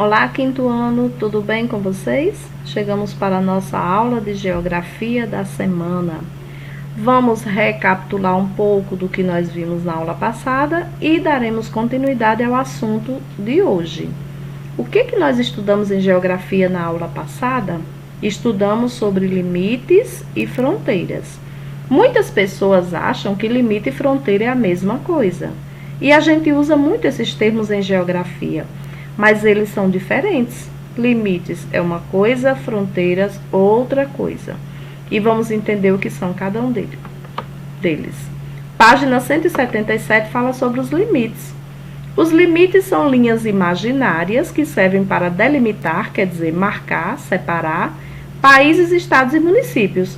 Olá, quinto ano, tudo bem com vocês? Chegamos para a nossa aula de Geografia da semana. Vamos recapitular um pouco do que nós vimos na aula passada e daremos continuidade ao assunto de hoje. O que nós estudamos em Geografia na aula passada? Estudamos sobre limites e fronteiras. Muitas pessoas acham que limite e fronteira é a mesma coisa. E a gente usa muito esses termos em geografia, mas eles são diferentes. Limites é uma coisa, fronteiras outra coisa. E vamos entender o que são cada um deles. Página 177 fala sobre os limites. Os limites são linhas imaginárias que servem para delimitar, quer dizer, marcar, separar, países, estados e municípios.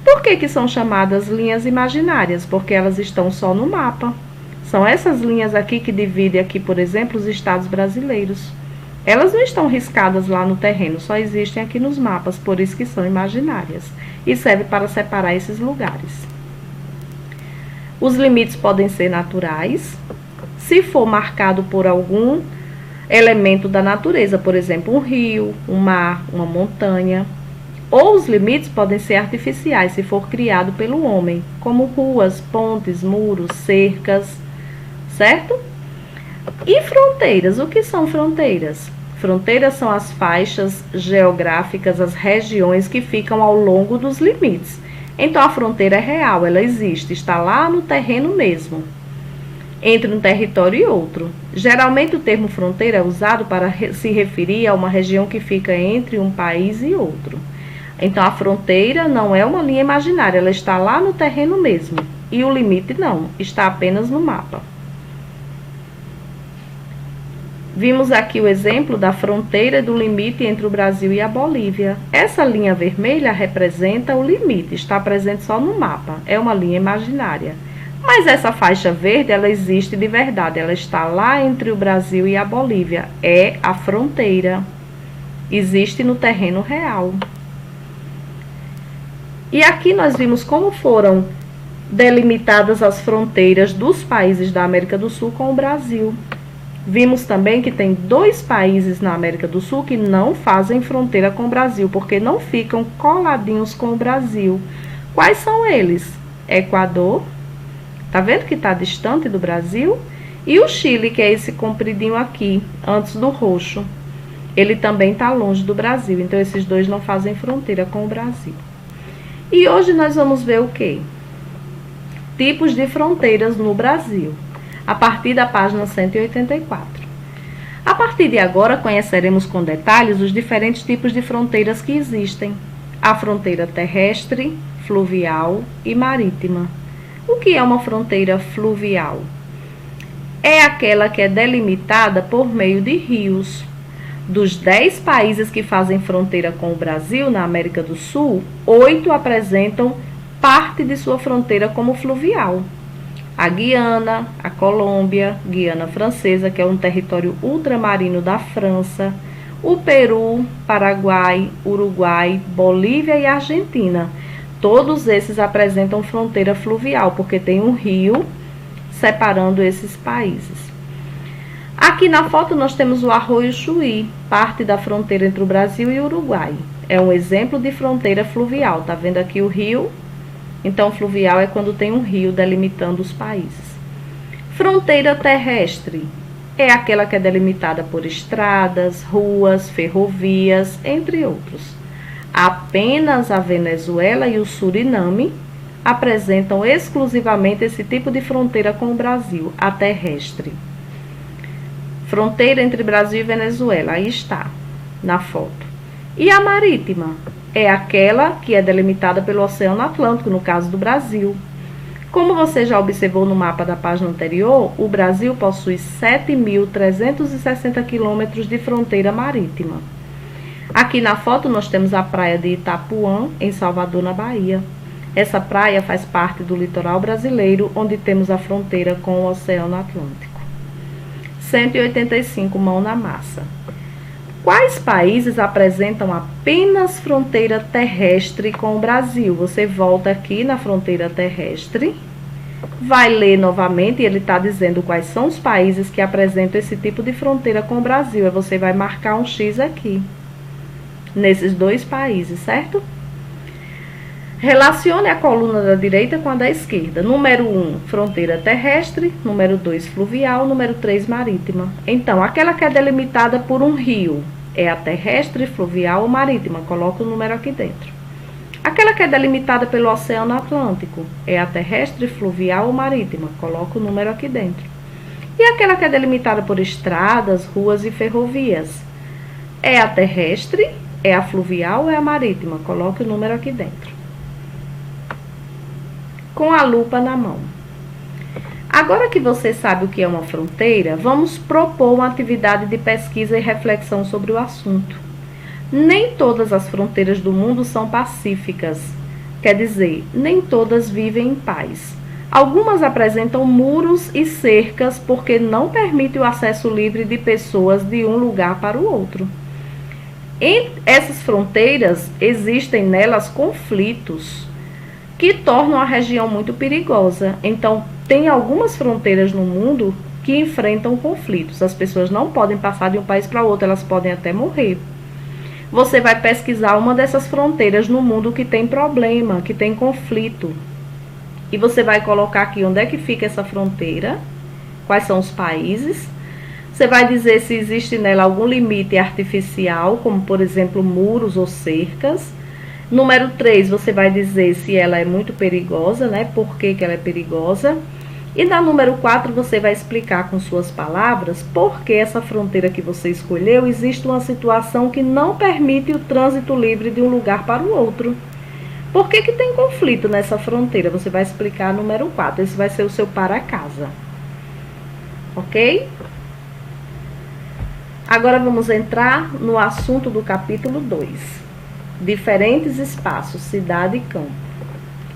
Por que são chamadas linhas imaginárias? Porque elas estão só no mapa. São essas linhas aqui que dividem aqui, por exemplo, os estados brasileiros. Elas não estão riscadas lá no terreno, só existem aqui nos mapas, por isso que são imaginárias. E serve para separar esses lugares. Os limites podem ser naturais, se for marcado por algum elemento da natureza, por exemplo, um rio, um mar, uma montanha. Ou os limites podem ser artificiais, se for criado pelo homem, como ruas, pontes, muros, cercas, certo? E fronteiras, o que são fronteiras? Fronteiras são as faixas geográficas, as regiões que ficam ao longo dos limites. Então a fronteira é real, ela existe, está lá no terreno mesmo, entre um território e outro. Geralmente o termo fronteira é usado para se referir a uma região que fica entre um país e outro. Então a fronteira não é uma linha imaginária, ela está lá no terreno mesmo. E o limite não, está apenas no mapa. Vimos aqui o exemplo da fronteira do limite entre o Brasil e a Bolívia. Essa linha vermelha representa o limite, está presente só no mapa, é uma linha imaginária. Mas essa faixa verde, ela existe de verdade, ela está lá entre o Brasil e a Bolívia, é a fronteira, existe no terreno real. E aqui nós vimos como foram delimitadas as fronteiras dos países da América do Sul com o Brasil. Vimos também que tem 2 países na América do Sul que não fazem fronteira com o Brasil, porque não ficam coladinhos com o Brasil. Quais são eles? Equador, tá vendo que está distante do Brasil? E o Chile, que é esse compridinho aqui, antes do roxo. Ele também está longe do Brasil, então esses 2 não fazem fronteira com o Brasil. E hoje nós vamos ver o quê? Tipos de fronteiras no Brasil, a partir da página 184. A partir de agora, conheceremos com detalhes os diferentes tipos de fronteiras que existem. A fronteira terrestre, fluvial e marítima. O que é uma fronteira fluvial? É aquela que é delimitada por meio de rios. Dos 10 países que fazem fronteira com o Brasil, na América do Sul, 8 apresentam parte de sua fronteira como fluvial. A Guiana, a Colômbia, Guiana Francesa, que é um território ultramarino da França, o Peru, Paraguai, Uruguai, Bolívia e Argentina. Todos esses apresentam fronteira fluvial, porque tem um rio separando esses países. Aqui na foto nós temos o Arroio Chuí, parte da fronteira entre o Brasil e o Uruguai. É um exemplo de fronteira fluvial. Tá vendo aqui o rio? Então, fluvial é quando tem um rio delimitando os países. Fronteira terrestre é aquela que é delimitada por estradas, ruas, ferrovias, entre outros. Apenas a Venezuela e o Suriname apresentam exclusivamente esse tipo de fronteira com o Brasil, a terrestre. Fronteira entre Brasil e Venezuela, aí está, na foto. E a marítima é aquela que é delimitada pelo Oceano Atlântico, no caso do Brasil. Como você já observou no mapa da página anterior, o Brasil possui 7.360 quilômetros de fronteira marítima. Aqui na foto nós temos a praia de Itapuã, em Salvador, na Bahia. Essa praia faz parte do litoral brasileiro, onde temos a fronteira com o Oceano Atlântico. 185, mão na massa. Quais países apresentam apenas fronteira terrestre com o Brasil? Você volta aqui na fronteira terrestre vai ler novamente, e ele está dizendo quais são os países que apresentam esse tipo de fronteira com o Brasil. Aí você vai marcar um X aqui, nesses dois países, certo? Relacione a coluna da direita com a da esquerda. Número 1, fronteira terrestre. Número 2, fluvial. Número 3, marítima. Então, aquela que é delimitada por um rio é a terrestre, fluvial ou marítima. Coloca o número aqui dentro. Aquela que é delimitada pelo Oceano Atlântico é a terrestre, fluvial ou marítima. Coloca o número aqui dentro. E aquela que é delimitada por estradas, ruas e ferrovias é a terrestre, é a fluvial ou é a marítima. Coloque o número aqui dentro. Com a lupa na mão. Agora que você sabe o que é uma fronteira, vamos propor uma atividade de pesquisa e reflexão sobre o assunto. Nem todas as fronteiras do mundo são pacíficas, quer dizer, nem todas vivem em paz. Algumas apresentam muros e cercas porque não permitem o acesso livre de pessoas de um lugar para o outro. Em essas fronteiras, existem nelas conflitos que tornam a região muito perigosa. Então, tem algumas fronteiras no mundo que enfrentam conflitos. As pessoas não podem passar de um país para outro, elas podem até morrer. Você vai pesquisar uma dessas fronteiras no mundo que tem problema, que tem conflito. E você vai colocar aqui onde é que fica essa fronteira, quais são os países. Você vai dizer se existe nela algum limite artificial, como por exemplo muros ou cercas. Número 3, você vai dizer se ela é muito perigosa, né? Por que ela é perigosa. E na número 4, você vai explicar com suas palavras por que essa fronteira que você escolheu existe uma situação que não permite o trânsito livre de um lugar para o outro. Por que tem conflito nessa fronteira? Você vai explicar no número 4. Esse vai ser o seu para casa. Ok? Agora vamos entrar no assunto do capítulo 2. Diferentes espaços, cidade e campo,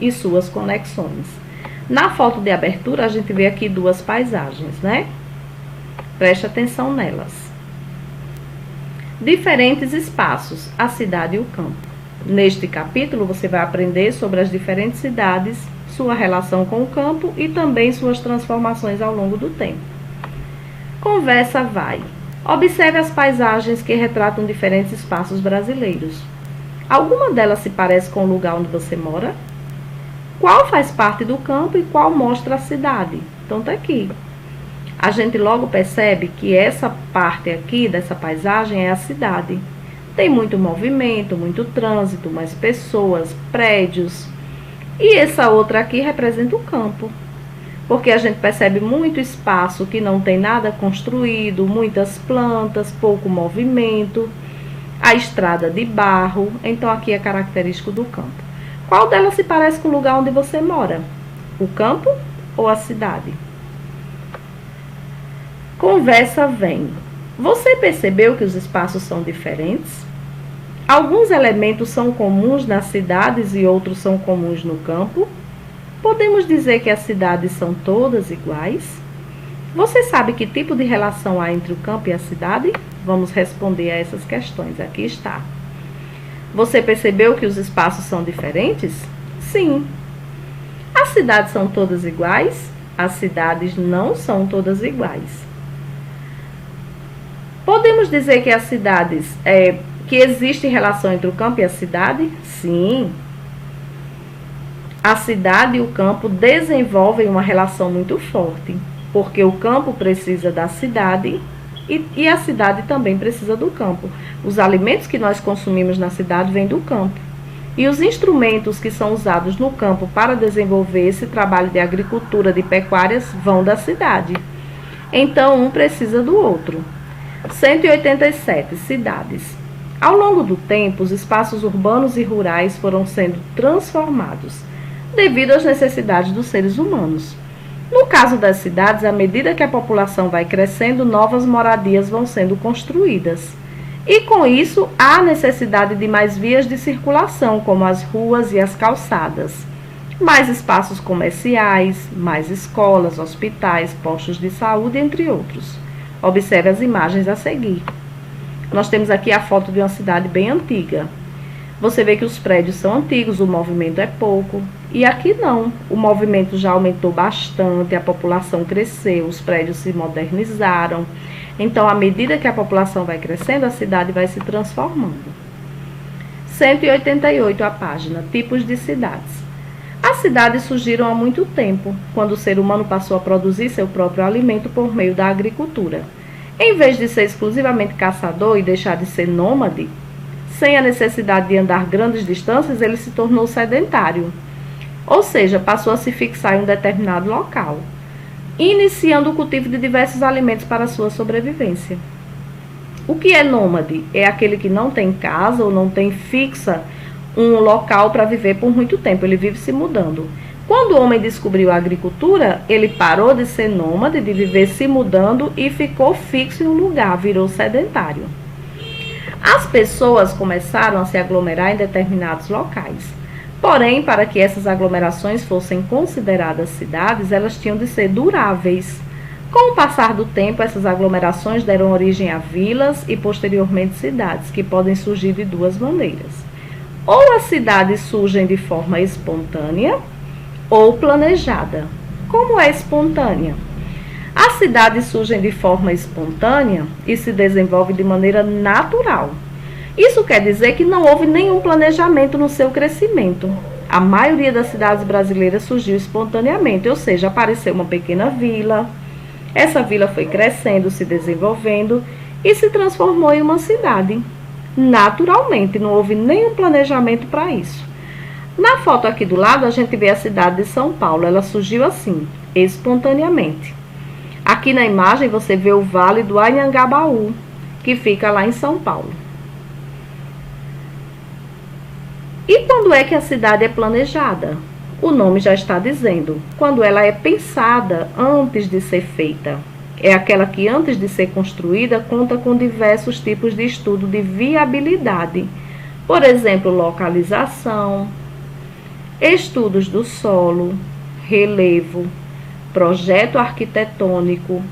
e suas conexões. Na foto de abertura, a gente vê aqui duas paisagens, né? Preste atenção nelas. Diferentes espaços, a cidade e o campo. Neste capítulo, você vai aprender sobre as diferentes cidades, sua relação com o campo e também suas transformações ao longo do tempo. Conversa vai. Observe as paisagens que retratam diferentes espaços brasileiros. Alguma delas se parece com o lugar onde você mora? Qual faz parte do campo e qual mostra a cidade? Então tá aqui. A gente logo percebe que essa parte aqui dessa paisagem é a cidade. Tem muito movimento, muito trânsito, mais pessoas, prédios. E essa outra aqui representa o campo. Porque a gente percebe muito espaço que não tem nada construído, muitas plantas, pouco movimento. A estrada de barro, então aqui é característico do campo. Qual delas se parece com o lugar onde você mora? O campo ou a cidade? Conversa vem. Você percebeu que os espaços são diferentes? Alguns elementos são comuns nas cidades e outros são comuns no campo? Podemos dizer que as cidades são todas iguais? Você sabe que tipo de relação há entre o campo e a cidade? Vamos responder a essas questões. Aqui está. Você percebeu que os espaços são diferentes? Sim. As cidades são todas iguais? As cidades não são todas iguais. Podemos dizer que as cidades, que existe relação entre o campo e a cidade? Sim. A cidade e o campo desenvolvem uma relação muito forte, porque o campo precisa da cidade e a cidade também precisa do campo. Os alimentos que nós consumimos na cidade vêm do campo. E os instrumentos que são usados no campo para desenvolver esse trabalho de agricultura, de pecuárias, vão da cidade. Então, um precisa do outro. 187 cidades. Ao longo do tempo, os espaços urbanos e rurais foram sendo transformados devido às necessidades dos seres humanos. No caso das cidades, à medida que a população vai crescendo, novas moradias vão sendo construídas. E com isso, há necessidade de mais vias de circulação, como as ruas e as calçadas. Mais espaços comerciais, mais escolas, hospitais, postos de saúde, entre outros. Observe as imagens a seguir. Nós temos aqui a foto de uma cidade bem antiga. Você vê que os prédios são antigos, o movimento é pouco. E aqui não, o movimento já aumentou bastante, a população cresceu, os prédios se modernizaram. Então, à medida que a população vai crescendo, a cidade vai se transformando. 188 a página, tipos de cidades. As cidades surgiram há muito tempo, quando o ser humano passou a produzir seu próprio alimento por meio da agricultura. Em vez de ser exclusivamente caçador e deixar de ser nômade, sem a necessidade de andar grandes distâncias, ele se tornou sedentário. Ou seja, passou a se fixar em um determinado local, iniciando o cultivo de diversos alimentos para a sua sobrevivência. O que é nômade? É aquele que não tem casa ou não tem fixa um local para viver por muito tempo, ele vive se mudando. Quando o homem descobriu a agricultura, ele parou de ser nômade, de viver se mudando e ficou fixo em um lugar, virou sedentário. As pessoas começaram a se aglomerar em determinados locais. Porém, para que essas aglomerações fossem consideradas cidades, elas tinham de ser duráveis. Com o passar do tempo, essas aglomerações deram origem a vilas e, posteriormente, cidades, que podem surgir de duas maneiras. Ou as cidades surgem de forma espontânea ou planejada. Como é espontânea? As cidades surgem de forma espontânea e se desenvolvem de maneira natural. Isso quer dizer que não houve nenhum planejamento no seu crescimento. A maioria das cidades brasileiras surgiu espontaneamente, ou seja, apareceu uma pequena vila. Essa vila foi crescendo, se desenvolvendo e se transformou em uma cidade. Naturalmente, não houve nenhum planejamento para isso. Na foto aqui do lado, a gente vê a cidade de São Paulo. Ela surgiu assim, espontaneamente. Aqui na imagem você vê o Vale do Anhangabaú, que fica lá em São Paulo. E quando é que a cidade é planejada? O nome já está dizendo, quando ela é pensada antes de ser feita. É aquela que antes de ser construída conta com diversos tipos de estudo de viabilidade. Por exemplo, localização, estudos do solo, relevo, projeto arquitetônico,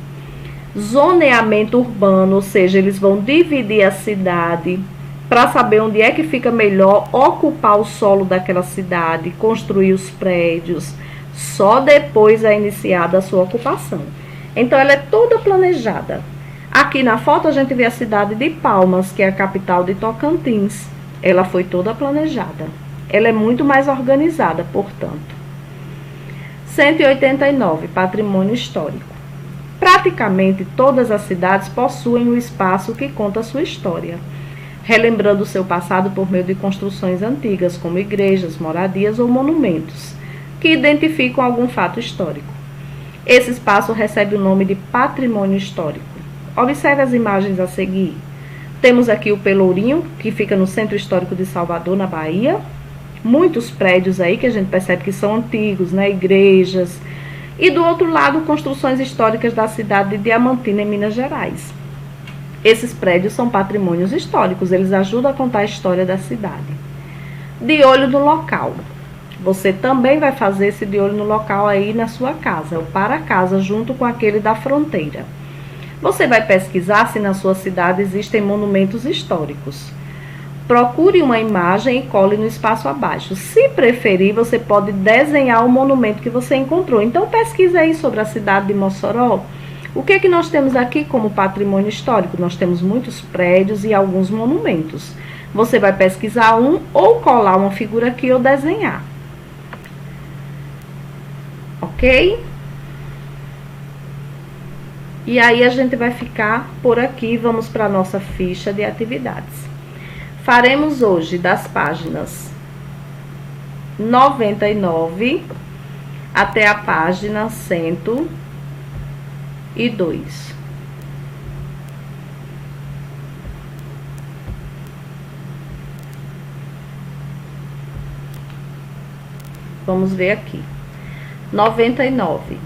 zoneamento urbano, ou seja, eles vão dividir a cidade para saber onde é que fica melhor ocupar o solo daquela cidade, construir os prédios. Só depois é iniciada a sua ocupação. Então, ela é toda planejada. Aqui na foto a gente vê a cidade de Palmas, que é a capital de Tocantins. Ela foi toda planejada. Ela é muito mais organizada, portanto. 189, patrimônio histórico. Praticamente todas as cidades possuem um espaço que conta a sua história, relembrando o seu passado por meio de construções antigas, como igrejas, moradias ou monumentos, que identificam algum fato histórico. Esse espaço recebe o nome de patrimônio histórico. Observe as imagens a seguir. Temos aqui o Pelourinho, que fica no Centro Histórico de Salvador, na Bahia. Muitos prédios aí que a gente percebe que são antigos, né? Igrejas. E do outro lado, construções históricas da cidade de Diamantina, em Minas Gerais. Esses prédios são patrimônios históricos, eles ajudam a contar a história da cidade. De olho no local. Você também vai fazer esse de olho no local aí na sua casa, ou para casa, junto com aquele da fronteira. Você vai pesquisar se na sua cidade existem monumentos históricos. Procure uma imagem e cole no espaço abaixo. Se preferir, você pode desenhar o monumento que você encontrou. Então, pesquise aí sobre a cidade de Mossoró. O que é que nós temos aqui como patrimônio histórico? Nós temos muitos prédios e alguns monumentos. Você vai pesquisar um ou colar uma figura aqui ou desenhar. Ok? E aí a gente vai ficar por aqui, vamos para a nossa ficha de atividades. Faremos hoje das páginas 99 até a página 102. Vamos ver aqui. 99.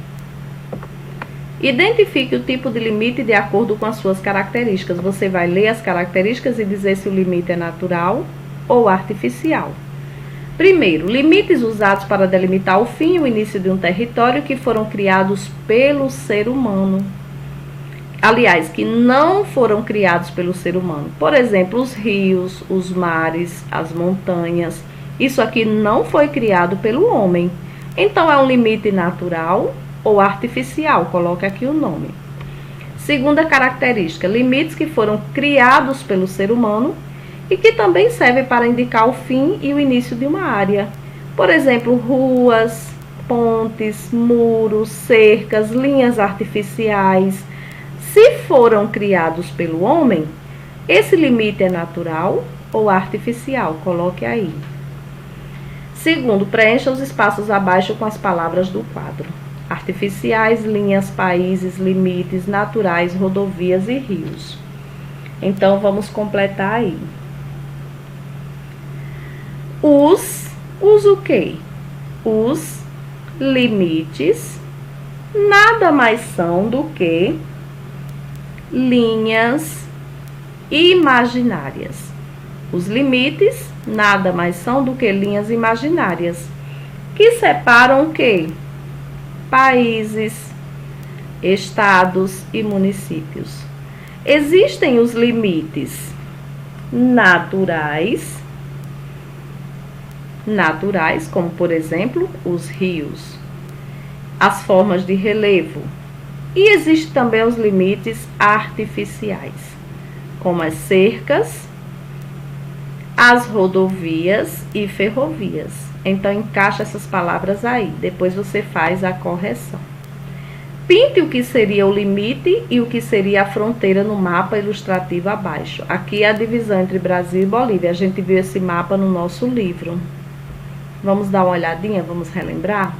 Identifique o tipo de limite de acordo com as suas características. Você vai ler as características e dizer se o limite é natural ou artificial. Primeiro, limites usados para delimitar o fim e o início de um território que foram criados pelo ser humano. aliás, que não foram criados pelo ser humano. Por exemplo, os rios, os mares, as montanhas. Isso aqui não foi criado pelo homem. Então, é um limite natural ou artificial. Coloque aqui o nome. Segunda característica, limites que foram criados pelo ser humano e que também servem para indicar o fim e o início de uma área. Por exemplo, ruas, pontes, muros, cercas, linhas artificiais. Se foram criados pelo homem, esse limite é natural ou artificial? Coloque aí. Segundo, preencha os espaços abaixo com as palavras do quadro. Artificiais, linhas, países, limites, naturais, rodovias e rios. Então, vamos completar aí. Os o quê? Os limites nada mais são do que linhas imaginárias. Os limites nada mais são do que linhas imaginárias, que separam o quê? Países, estados e municípios. Existem os limites naturais, como por exemplo, os rios, as formas de relevo. E existem também os limites artificiais, como as cercas, as rodovias e ferrovias. Então, encaixa essas palavras aí, depois você faz a correção. Pinte o que seria o limite e o que seria a fronteira no mapa ilustrativo abaixo. Aqui é a divisão entre Brasil e Bolívia. A gente viu esse mapa no nosso livro. Vamos dar uma olhadinha, vamos relembrar?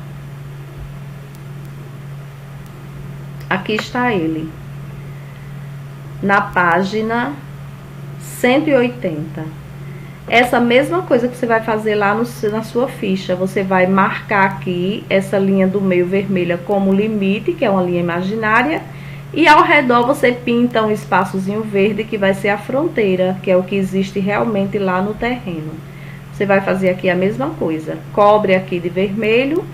Aqui está ele, na página 180. Essa mesma coisa que você vai fazer lá na sua ficha. Você vai marcar aqui essa linha do meio vermelha como limite, que é uma linha imaginária. E ao redor você pinta um espaçozinho verde, que vai ser a fronteira, que é o que existe realmente lá no terreno. Você vai fazer aqui a mesma coisa. Cobre aqui de vermelho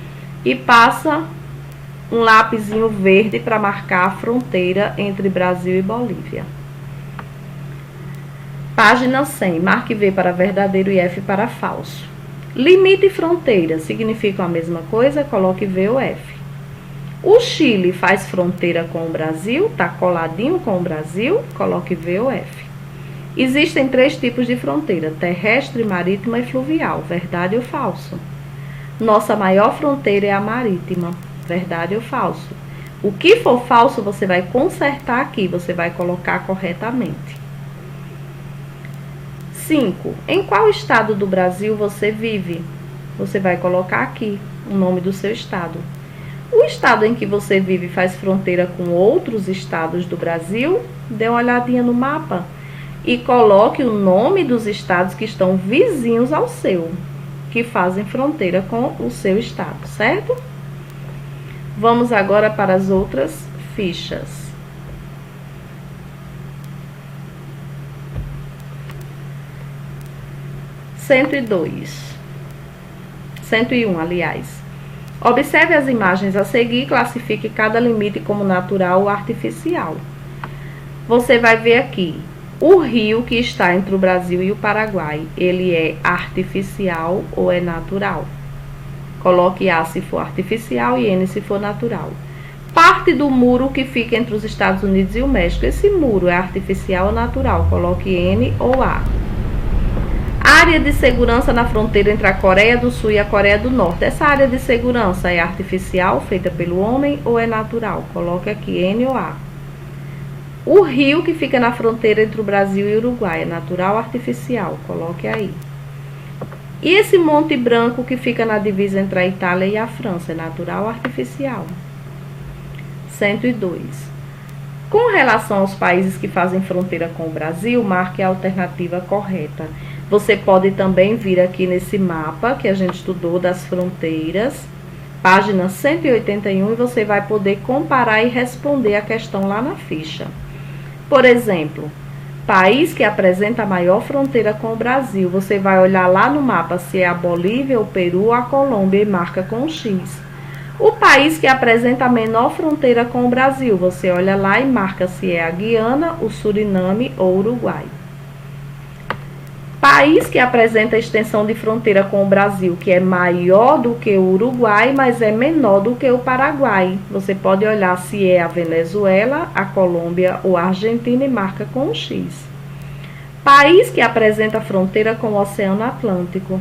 e passa um lapisinho verde para marcar a fronteira entre Brasil e Bolívia. Página 100. Marque V para verdadeiro e F para falso. Limite e fronteira significam a mesma coisa? Coloque V ou F. O Chile faz fronteira com o Brasil? Está coladinho com o Brasil? Coloque V ou F. Existem 3 tipos de fronteira: terrestre, marítima e fluvial. Verdade ou falso? Nossa maior fronteira é a marítima. Verdade ou falso? O que for falso, você vai consertar aqui, você vai colocar corretamente. 5. Em qual estado do Brasil você vive? Você vai colocar aqui o nome do seu estado. O estado em que você vive faz fronteira com outros estados do Brasil? Dê uma olhadinha no mapa e coloque o nome dos estados que estão vizinhos ao seu, que fazem fronteira com o seu estado, certo? Vamos agora para as outras fichas. (102) 101, aliás. Observe as imagens a seguir e classifique cada limite como natural ou artificial. Você vai ver aqui o rio que está entre o Brasil e o Paraguai. Ele é artificial ou é natural? Coloque A se for artificial e N se for natural. Parte do muro que fica entre os Estados Unidos e o México. Esse muro é artificial ou natural? Coloque N ou A. Área de segurança na fronteira entre a Coreia do Sul e a Coreia do Norte. Essa área de segurança é artificial, feita pelo homem, ou é natural? Coloque aqui N ou A. O rio que fica na fronteira entre o Brasil e o Uruguai é natural ou artificial? Coloque aí. E esse Monte Branco que fica na divisa entre a Itália e a França, é natural ou artificial? 102. Com relação aos países que fazem fronteira com o Brasil, marque a alternativa correta. Você pode também vir aqui nesse mapa que a gente estudou das fronteiras, página 181, e você vai poder comparar e responder a questão lá na ficha. Por exemplo, país que apresenta a maior fronteira com o Brasil, você vai olhar lá no mapa se é a Bolívia, o Peru ou a Colômbia e marca com X. O país que apresenta a menor fronteira com o Brasil, você olha lá e marca se é a Guiana, o Suriname ou o Uruguai. País que apresenta a extensão de fronteira com o Brasil, que é maior do que o Uruguai, mas é menor do que o Paraguai. Você pode olhar se é a Venezuela, a Colômbia ou a Argentina e marca com um X. País que apresenta fronteira com o Oceano Atlântico.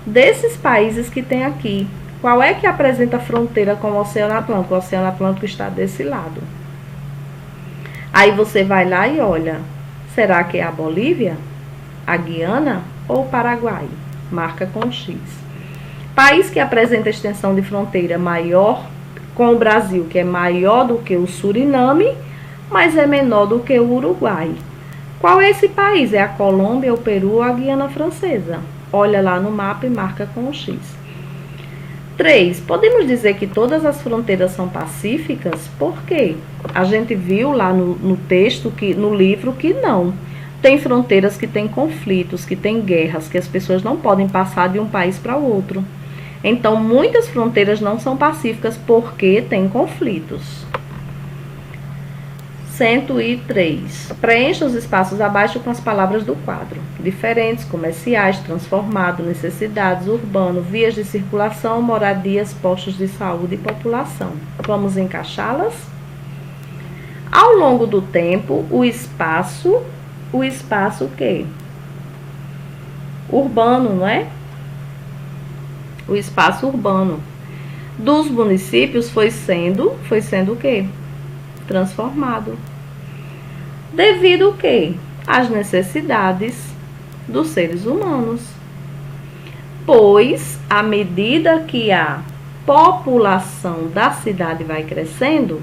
Desses países que tem aqui, qual é que apresenta fronteira com o Oceano Atlântico? O Oceano Atlântico está desse lado. Aí você vai lá e olha, será que é a Bolívia, a Guiana ou o Paraguai? Marca com X. País que apresenta extensão de fronteira maior com o Brasil, que é maior do que o Suriname, mas é menor do que o Uruguai. Qual é esse país? É a Colômbia, o Peru ou a Guiana Francesa? Olha lá no mapa e marca com X. 3. Podemos dizer que todas as fronteiras são pacíficas? Por quê? A gente viu lá no texto, no livro, que não. Tem fronteiras que têm conflitos, que têm guerras, que as pessoas não podem passar de um país para o outro. Então, muitas fronteiras não são pacíficas porque tem conflitos. 103. Preencha os espaços abaixo com as palavras do quadro. Diferentes, comerciais, transformado, necessidades, urbano, vias de circulação, moradias, postos de saúde e população. Vamos encaixá-las? Ao longo do tempo, o espaço o quê? Urbano, não é? O espaço urbano dos municípios foi sendo o quê? Transformado. Devido o quê? Às necessidades dos seres humanos. Pois, à medida que a população da cidade vai crescendo,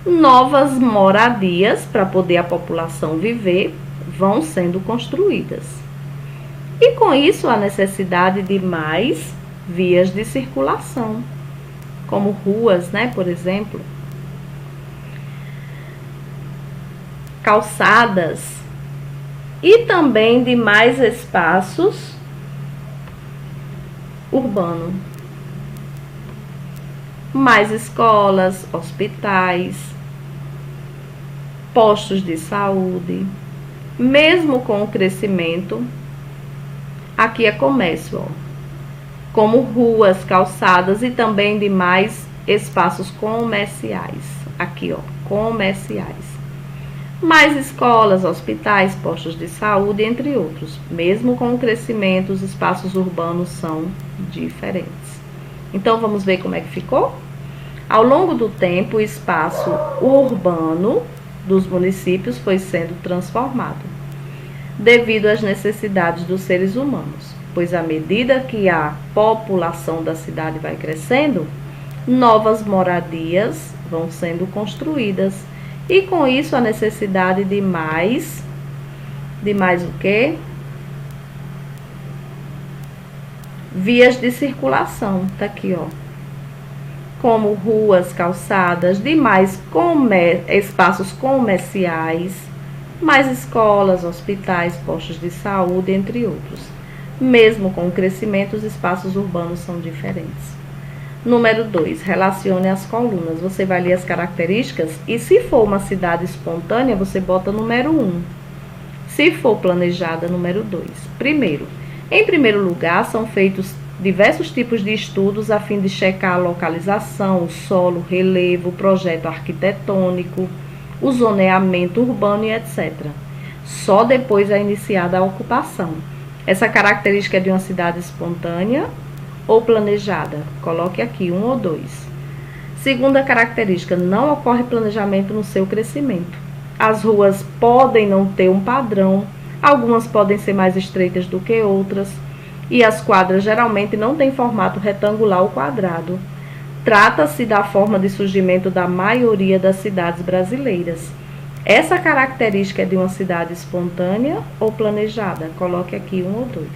novas moradias para poder a população viver vão sendo construídas. E com isso a necessidade de mais vias de circulação, como ruas, né, por exemplo, calçadas e também de mais espaços urbanos. Mais escolas, hospitais, postos de saúde. Mesmo com o crescimento, aqui é comércio, ó, como ruas, calçadas e também de mais espaços comerciais. Aqui, ó, comerciais. Mais escolas, hospitais, postos de saúde, entre outros. Mesmo com o crescimento, os espaços urbanos são diferentes. Então, vamos ver como é que ficou? Ao longo do tempo, o espaço urbano dos municípios foi sendo transformado, devido às necessidades dos seres humanos, pois à medida que a população da cidade vai crescendo, novas moradias vão sendo construídas, e com isso a necessidade de mais o quê? Vias de circulação, tá aqui, ó, como ruas, calçadas, de mais espaços comerciais, mais escolas, hospitais, postos de saúde, entre outros. Mesmo com o crescimento, os espaços urbanos são diferentes. Número 2, relacione as colunas. Você vai ler as características e, se for uma cidade espontânea, você bota número 1. Se for planejada, número 2. Em primeiro lugar, são feitos diversos tipos de estudos a fim de checar a localização, o solo, relevo, o projeto arquitetônico, o zoneamento urbano e etc. Só depois é iniciada a ocupação. Essa característica é de uma cidade espontânea ou planejada? Coloque aqui 1 ou 2. Segunda característica, não ocorre planejamento no seu crescimento. As ruas podem não ter um padrão, algumas podem ser mais estreitas do que outras, e as quadras geralmente não têm formato retangular ou quadrado. Trata-se da forma de surgimento da maioria das cidades brasileiras. Essa característica é de uma cidade espontânea ou planejada? Coloque aqui 1 ou 2.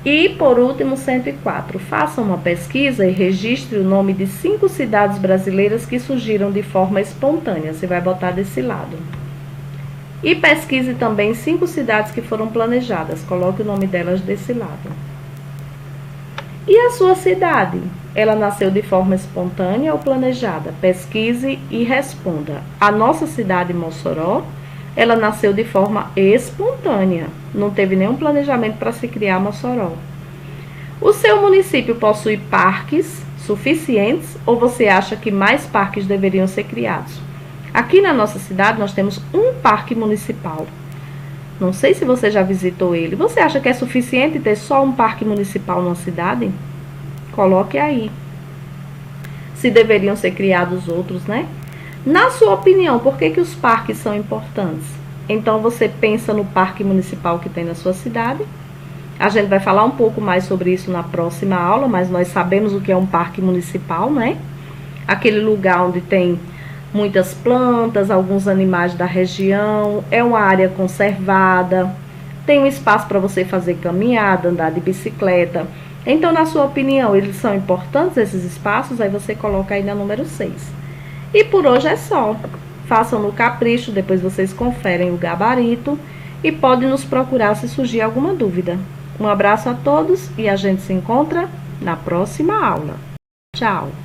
E, por último, 104. Faça uma pesquisa e registre o nome de 5 cidades brasileiras que surgiram de forma espontânea. Você vai botar desse lado. E pesquise também 5 cidades que foram planejadas. Coloque o nome delas desse lado. E a sua cidade? Ela nasceu de forma espontânea ou planejada? Pesquise e responda. A nossa cidade, Mossoró, ela nasceu de forma espontânea. Não teve nenhum planejamento para se criar Mossoró. O seu município possui parques suficientes ou você acha que mais parques deveriam ser criados? Aqui na nossa cidade nós temos um parque municipal. Não sei se você já visitou ele. Você acha que é suficiente ter só um parque municipal numa cidade? Coloque aí. Se deveriam ser criados outros, né? Na sua opinião, por que os parques são importantes? Então você pensa no parque municipal que tem na sua cidade. A gente vai falar um pouco mais sobre isso na próxima aula, mas nós sabemos o que é um parque municipal, né? Aquele lugar onde tem muitas plantas, alguns animais da região, é uma área conservada, tem um espaço para você fazer caminhada, andar de bicicleta. Então, na sua opinião, eles são importantes, esses espaços? Aí você coloca aí na número 6. E por hoje é só. Façam no capricho, depois vocês conferem o gabarito e podem nos procurar se surgir alguma dúvida. Um abraço a todos e a gente se encontra na próxima aula. Tchau!